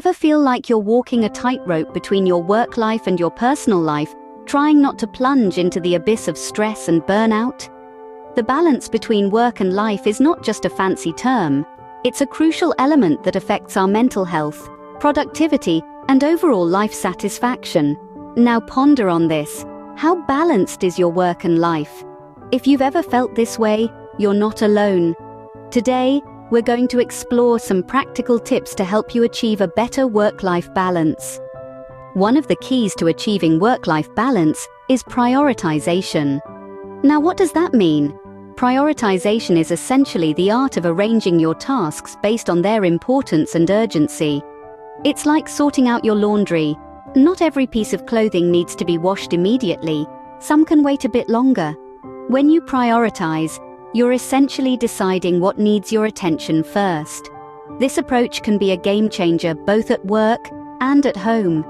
Ever feel like you're walking a tightrope between your work life and your personal life, trying not to plunge into the abyss of stress and burnout? The balance between work and life is not just a fancy term. It's a crucial element that affects our mental health, productivity, and overall life satisfaction. Now ponder on this. How balanced is your work and life? If you've ever felt this way, you're not alone. Today, we're going to explore some practical tips to help you achieve a better work-life balance. One of the keys to achieving work-life balance is prioritization. Now, what does that mean? Prioritization is essentially the art of arranging your tasks based on their importance and urgency. It's like sorting out your laundry. Not every piece of clothing needs to be washed immediately. Some can wait a bit longer. When you prioritize, you're essentially deciding what needs your attention first. This approach can be a game changer both at work and at home.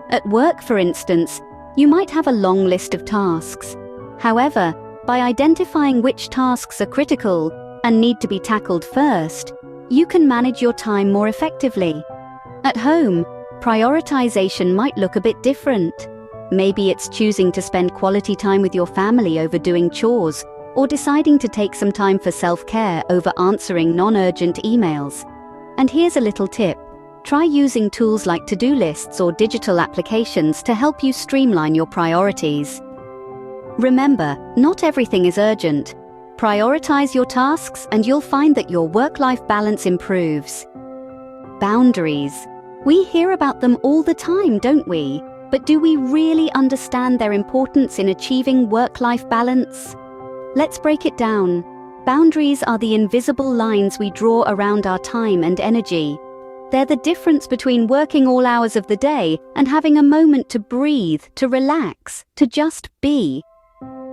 At work, for instance, you might have a long list of tasks. However, by identifying which tasks are critical and need to be tackled first, you can manage your time more effectively. At home, prioritization might look a bit different. Maybe it's choosing to spend quality time with your family over doing chores, or deciding to take some time for self-care over answering non-urgent emails. And here's a little tip. Try using tools like to-do lists or digital applications to help you streamline your priorities. Remember, not everything is urgent. Prioritize your tasks and you'll find that your work-life balance improves. Boundaries. We hear about them all the time, don't we? But do we really understand their importance in achieving work-life balance? Let's break it down. Boundaries are the invisible lines we draw around our time and energy. They're the difference between working all hours of the day and having a moment to breathe, to relax, to just be.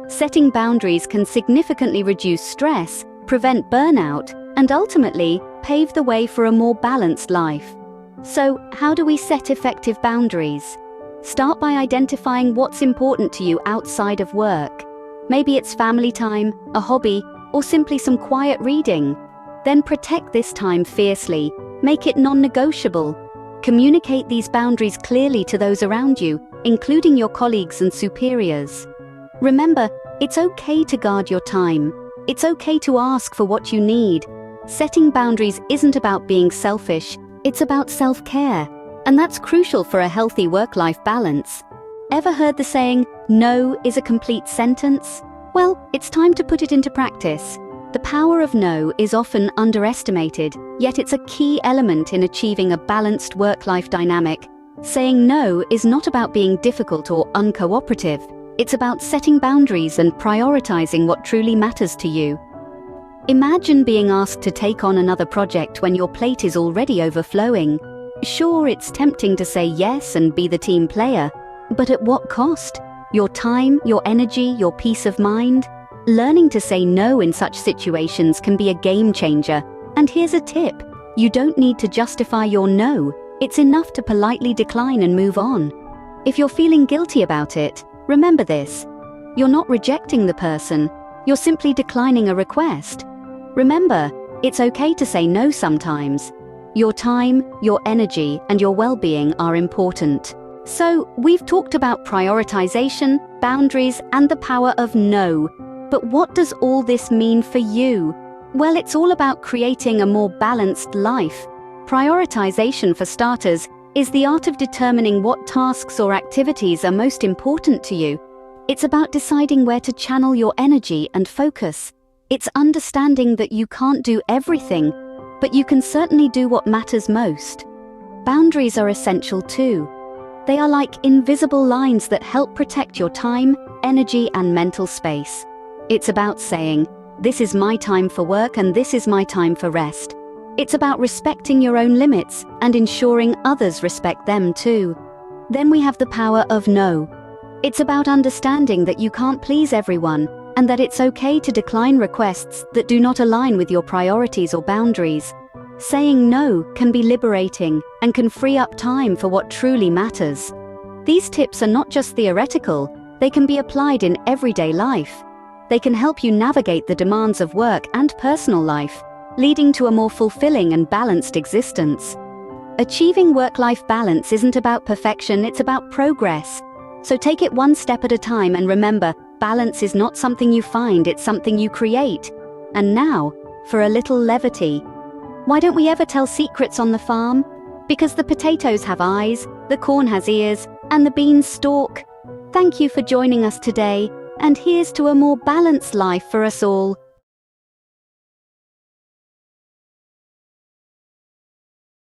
Setting boundaries can significantly reduce stress, prevent burnout, and ultimately pave the way for a more balanced life. So, how do we set effective boundaries? Start by identifying what's important to you outside of work. Maybe it's family time, a hobby, or simply some quiet reading. Then protect this time fiercely. Make it non-negotiable. Communicate these boundaries clearly to those around you, including your colleagues and superiors. Remember, it's okay to guard your time. It's okay to ask for what you need. Setting boundaries isn't about being selfish, it's about self-care. And that's crucial for a healthy work-life balance. Ever heard the saying, "No is a complete sentence"? Well, it's time to put it into practice. The power of no is often underestimated, yet it's a key element in achieving a balanced work-life dynamic. Saying no is not about being difficult or uncooperative. It's about setting boundaries and prioritizing what truly matters to you. Imagine being asked to take on another project when your plate is already overflowing. Sure, it's tempting to say yes and be the team player, but at what cost? Your time, your energy, your peace of mind? Learning to say no in such situations can be a game changer. And here's a tip. You don't need to justify your no. It's enough to politely decline and move on. If you're feeling guilty about it, remember this. You're not rejecting the person. You're simply declining a request. Remember, it's okay to say no sometimes. Your time, your energy, and your well-being are important. So, we've talked about prioritization, boundaries, and the power of no. But what does all this mean for you? Well, it's all about creating a more balanced life. Prioritization, for starters, is the art of determining what tasks or activities are most important to you. It's about deciding where to channel your energy and focus. It's understanding that you can't do everything, but you can certainly do what matters most. Boundaries are essential too. They are like invisible lines that help protect your time, energy, and mental space. It's about saying, "This is my time for work and this is my time for rest." It's about respecting your own limits and ensuring others respect them too. Then we have the power of no. It's about understanding that you can't please everyone and that it's okay to decline requests that do not align with your priorities or boundaries. Saying no can be liberating and can free up time for what truly matters. These tips are not just theoretical, they can be applied in everyday life. They can help you navigate the demands of work and personal life, leading to a more fulfilling and balanced existence. Achieving work-life balance isn't about perfection, it's about progress. So take it one step at a time and remember, balance is not something you find, it's something you create. And now, for a little levity. Why don't we ever tell secrets on the farm? Because the potatoes have eyes, the corn has ears, and the beans stalk. Thank you for joining us today, and here's to a more balanced life for us all.